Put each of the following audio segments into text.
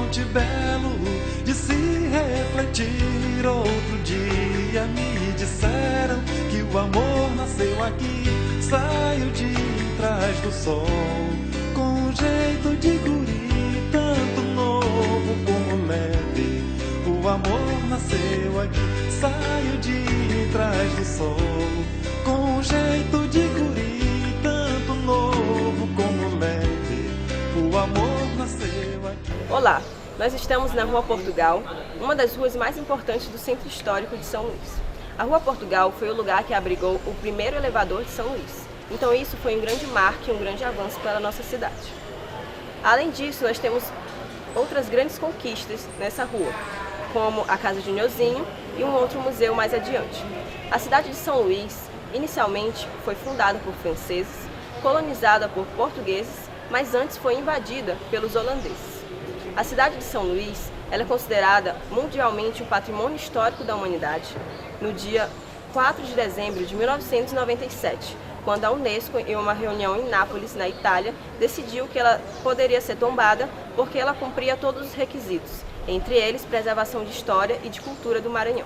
horizonte belo de se refletir. Outro dia me disseram que o amor nasceu aqui. Saiu de trás do sol com um jeito de guri, tanto novo como leve. O amor nasceu aqui. Saiu de trás do sol com um jeito de guri, tanto novo como leve. O amor nasceu aqui. Olá, nós estamos na Rua Portugal, uma das ruas mais importantes do Centro Histórico de São Luís. A Rua Portugal foi o lugar que abrigou o primeiro elevador de São Luís. Então isso foi um grande marco e um grande avanço para a nossa cidade. Além disso, nós temos outras grandes conquistas nessa rua, como a Casa de Nhozinho e um outro museu mais adiante. A cidade de São Luís, inicialmente, foi fundada por franceses, colonizada por portugueses, mas antes foi invadida pelos holandeses. A cidade de São Luís ela é considerada mundialmente um patrimônio histórico da humanidade no dia 4 de dezembro de 1997, quando a Unesco, em uma reunião em Nápoles, na Itália, decidiu que ela poderia ser tombada porque ela cumpria todos os requisitos, entre eles preservação de história e de cultura do Maranhão.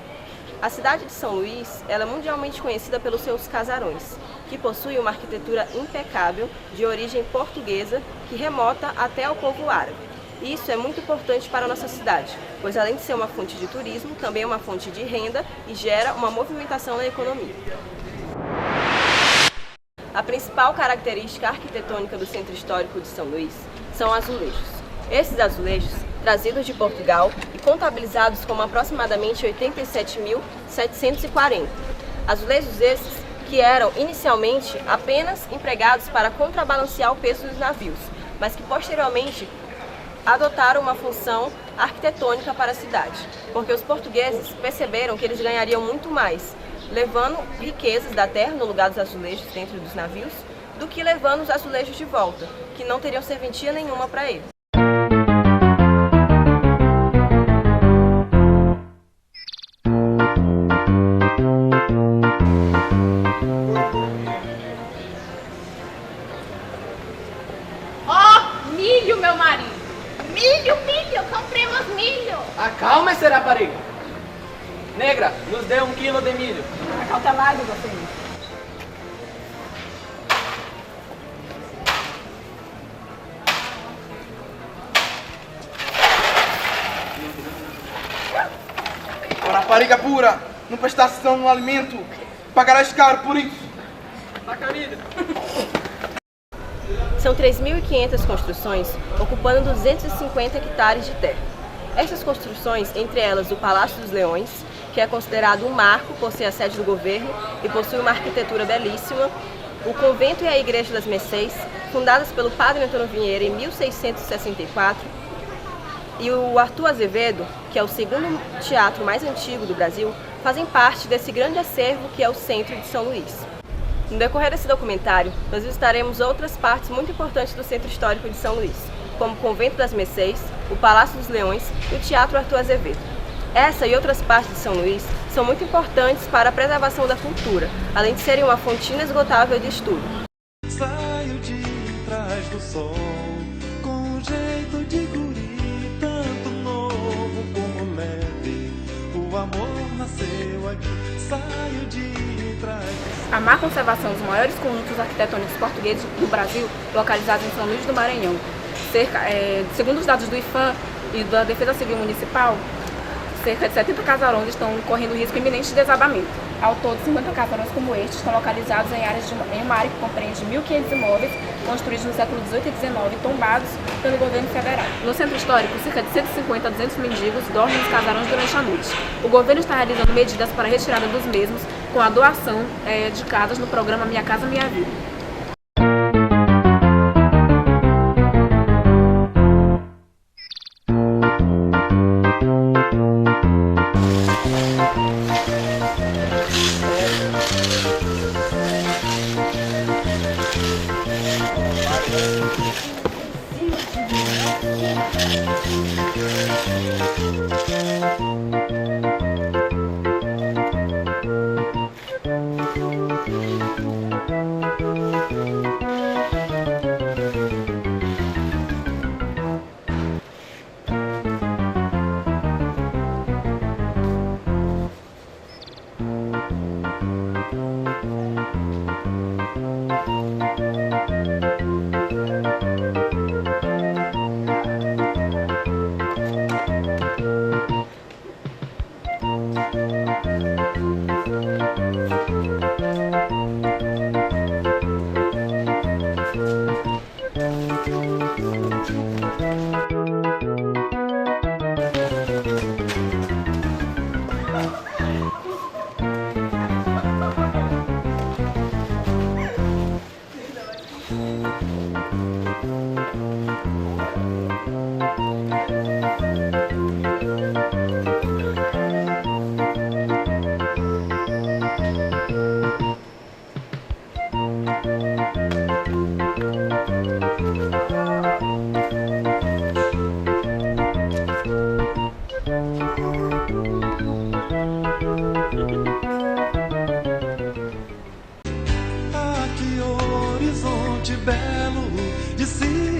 A cidade de São Luís ela é mundialmente conhecida pelos seus casarões, que possuem uma arquitetura impecável de origem portuguesa que remota até ao povo árabe. Isso é muito importante para a nossa cidade, pois além de ser uma fonte de turismo, também é uma fonte de renda e gera uma movimentação na economia. A principal característica arquitetônica do Centro Histórico de São Luís são azulejos. Esses azulejos, trazidos de Portugal e contabilizados como aproximadamente 87.740. Azulejos esses que eram inicialmente apenas empregados para contrabalancear o peso dos navios, mas que posteriormente adotaram uma função arquitetônica para a cidade, porque os portugueses perceberam que eles ganhariam muito mais levando riquezas da terra no lugar dos azulejos dentro dos navios, do que levando os azulejos de volta, que não teriam serventia nenhuma para eles. Milho, meu marido! Milho, compremos milho! Acalme-se, rapariga! Negra, nos dê 1 quilo de milho. Acautelado, você. Rapariga pura, não prestação no alimento, pagarás caro por isso. Bacana. São 3.500 construções, ocupando 250 hectares de terra. Essas construções, entre elas o Palácio dos Leões, que é considerado um marco por ser a sede do governo e possui uma arquitetura belíssima, o Convento e a Igreja das Mercês, fundadas pelo Padre Antônio Vieira em 1664, e o Arthur Azevedo, que é o segundo teatro mais antigo do Brasil, fazem parte desse grande acervo que é o Centro de São Luís. No decorrer desse documentário, nós visitaremos outras partes muito importantes do Centro Histórico de São Luís, como o Convento das Mercês, o Palácio dos Leões e o Teatro Arthur Azevedo. Essa e outras partes de São Luís são muito importantes para a preservação da cultura, além de serem uma fonte inesgotável de estudo. Saio de trás do sol com um jeito de guri, tanto novo como leve. O amor nasceu aqui. Saio de trás do sol. A má conservação dos maiores conjuntos arquitetônicos portugueses do Brasil, localizados em São Luís do Maranhão. Segundo os dados do IPHAN e da Defesa Civil Municipal, cerca de 70 casarões estão correndo risco iminente de desabamento. Ao todo, 50 casarões como este estão localizados em uma área que compreende 1.500 imóveis construídos no século XVIII e XIX, tombados pelo governo federal. No centro histórico, cerca de 150 a 200 mendigos dormem nos casarões durante a noite. O governo está realizando medidas para a retirada dos mesmos com a doação de casas no programa Minha Casa Minha Vida.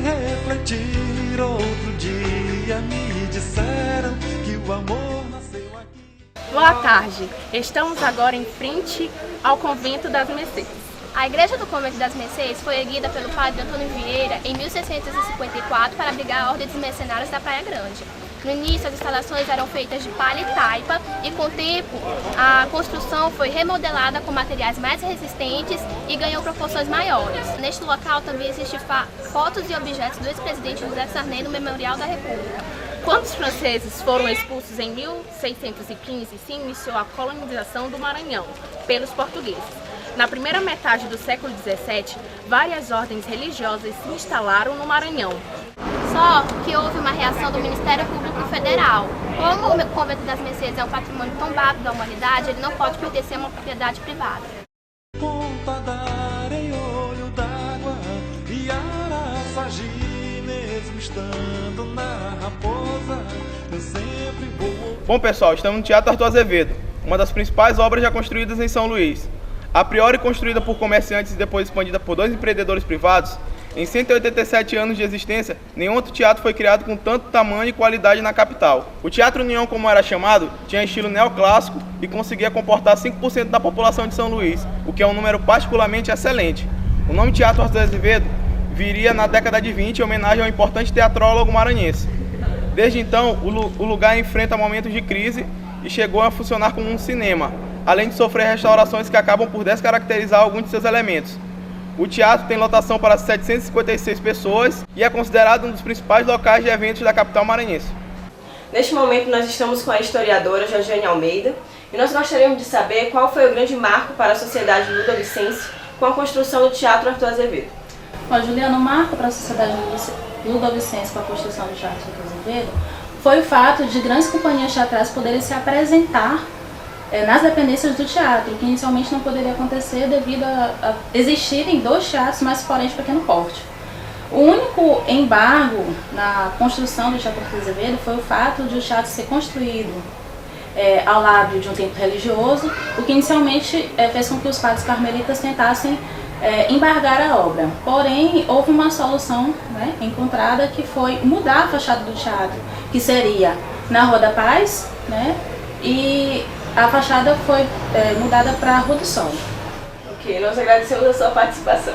refletir outro dia, me disseram que o amor nasceu aqui. Boa tarde, estamos agora em frente ao Convento das Mercês. A igreja do Convento das Mercês foi erguida pelo padre Antônio Vieira em 1654 para abrigar a Ordem dos Mercenários da Praia Grande. No início, as instalações eram feitas de palha e taipa e, com o tempo, a construção foi remodelada com materiais mais resistentes e ganhou proporções maiores. Neste local também existem fotos e objetos do ex-presidente José Sarney no Memorial da República. Quando os franceses foram expulsos em 1615, se iniciou a colonização do Maranhão pelos portugueses. Na primeira metade do século XVII, várias ordens religiosas se instalaram no Maranhão. Só que houve uma reação do Ministério Público Federal. Como o Convento das Mercês é um patrimônio tombado da humanidade, ele não pode pertencer a uma propriedade privada. Ponta da areia, olho d'água e Araçagi, mesmo estando na Raposa, eu sempre vou. Bom pessoal, estamos no Teatro Arthur Azevedo, uma das principais obras já construídas em São Luís. A priori construída por comerciantes e depois expandida por 2 empreendedores privados, em 187 anos de existência, nenhum outro teatro foi criado com tanto tamanho e qualidade na capital. O Teatro União, como era chamado, tinha estilo neoclássico e conseguia comportar 5% da população de São Luís, o que é um número particularmente excelente. O nome Teatro Arthur Azevedo viria na década de 20 em homenagem ao importante teatrólogo maranhense. Desde então, o lugar enfrenta momentos de crise e chegou a funcionar como um cinema, além de sofrer restaurações que acabam por descaracterizar alguns de seus elementos. O teatro tem lotação para 756 pessoas e é considerado um dos principais locais de eventos da capital maranhense. Neste momento nós estamos com a historiadora Josiane Almeida e nós gostaríamos de saber qual foi o grande marco para a sociedade ludovicense com a construção do Teatro Arthur Azevedo. Bom, Juliana, o marco para a sociedade ludovicense com a construção do Teatro Arthur Azevedo foi o fato de grandes companhias teatrais poderem se apresentar nas dependências do teatro, que inicialmente não poderia acontecer devido a existirem 2 teatros, mas porém de pequeno porte. O único embargo na construção do Teatro Arthur Azevedo foi o fato de o teatro ser construído ao lado de um templo religioso, o que inicialmente fez com que os padres carmelitas tentassem embargar a obra. Porém, houve uma solução encontrada, que foi mudar a fachada do teatro, que seria na Rua da Paz, e a fachada foi mudada para a Rua do Sol. Ok, nós agradecemos a sua participação.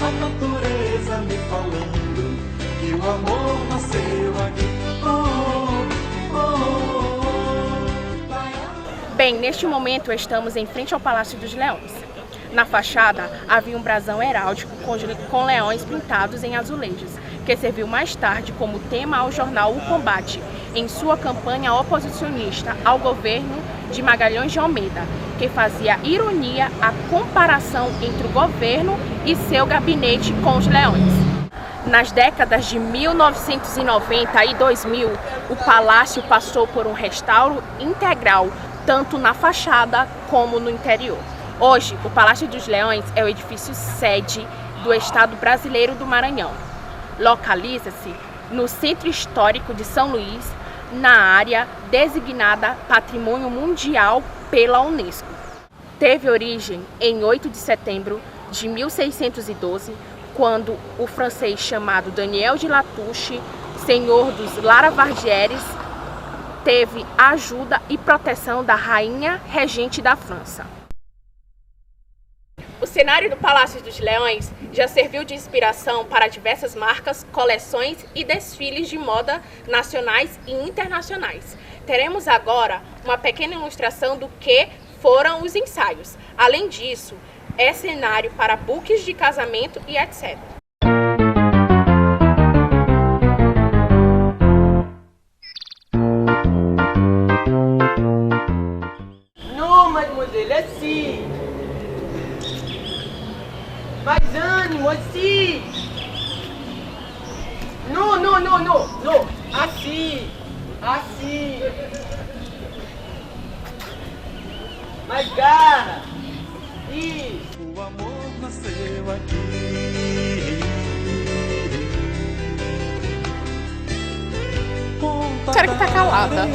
A natureza me falando que o amor nasceu aqui. Bem, neste momento estamos em frente ao Palácio dos Leões. Na fachada havia um brasão heráldico com leões pintados em azulejos, que serviu mais tarde como tema ao jornal O Combate, em sua campanha oposicionista ao governo de Magalhães de Almeida, que fazia ironia à comparação entre o governo e seu gabinete com os leões. Nas décadas de 1990 e 2000, o palácio passou por um restauro integral, tanto na fachada como no interior. Hoje, o Palácio dos Leões é o edifício sede do Estado brasileiro do Maranhão. Localiza-se no Centro Histórico de São Luís, na área designada Patrimônio Mundial pela Unesco. Teve origem em 8 de setembro de 1612, quando o francês chamado Daniel de Latouche, senhor dos Laravardieres, teve ajuda e proteção da rainha regente da França. O cenário do Palácio dos Leões já serviu de inspiração para diversas marcas, coleções e desfiles de moda nacionais e internacionais. Teremos agora uma pequena ilustração do que foram os ensaios. Além disso, é cenário para buques de casamento e etc. Non, mademoiselle, assis. Mais ânimo, assis. Non, non, non, non, non. Assis. Assis. Mais garra. Isso. O amor nasceu aqui. Será que tá calada?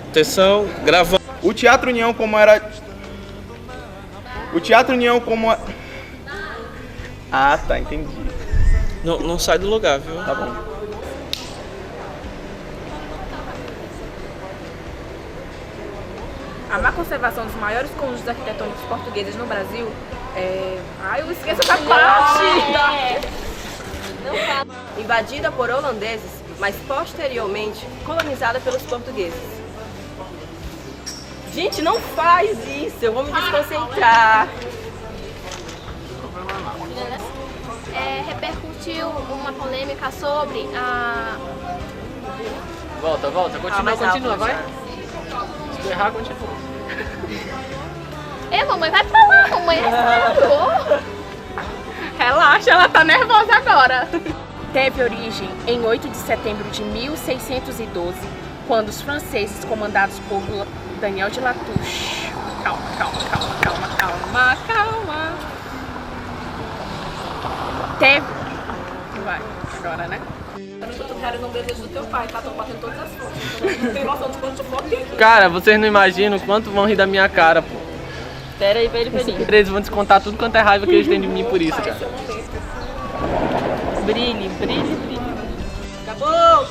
Atenção, gravando. O Teatro União, como era... Ah, tá, entendi. Não sai do lugar, viu? Tá bom. A má conservação dos maiores conjuntos arquitetônicos portugueses no Brasil é... Ai, eu esqueço essa parte! Invadida por holandeses, mas posteriormente colonizada pelos portugueses. Gente, não faz isso, eu vou me desconcentrar. Repercutiu uma polêmica sobre a... Volta, continua, vai. Se tu errar, continua. Mamãe, vai pra lá, mamãe, é sério. Relaxa, ela tá nervosa agora. Teve origem em 8 de setembro de 1612, quando os franceses, comandados por Daniel de Latouche... Calma. Teve... Vai, agora, né? Eu tô realizando um desejo do teu pai, tá? Tô batendo todas as fotos. Não tem noção de quanto foto tem aqui. Cara, vocês não imaginam quanto vão rir da minha cara, pô. Espera aí pra ele ver. Eles vão descontar tudo quanto é raiva que eles têm de mim por isso, cara. Brilhe. Acabou!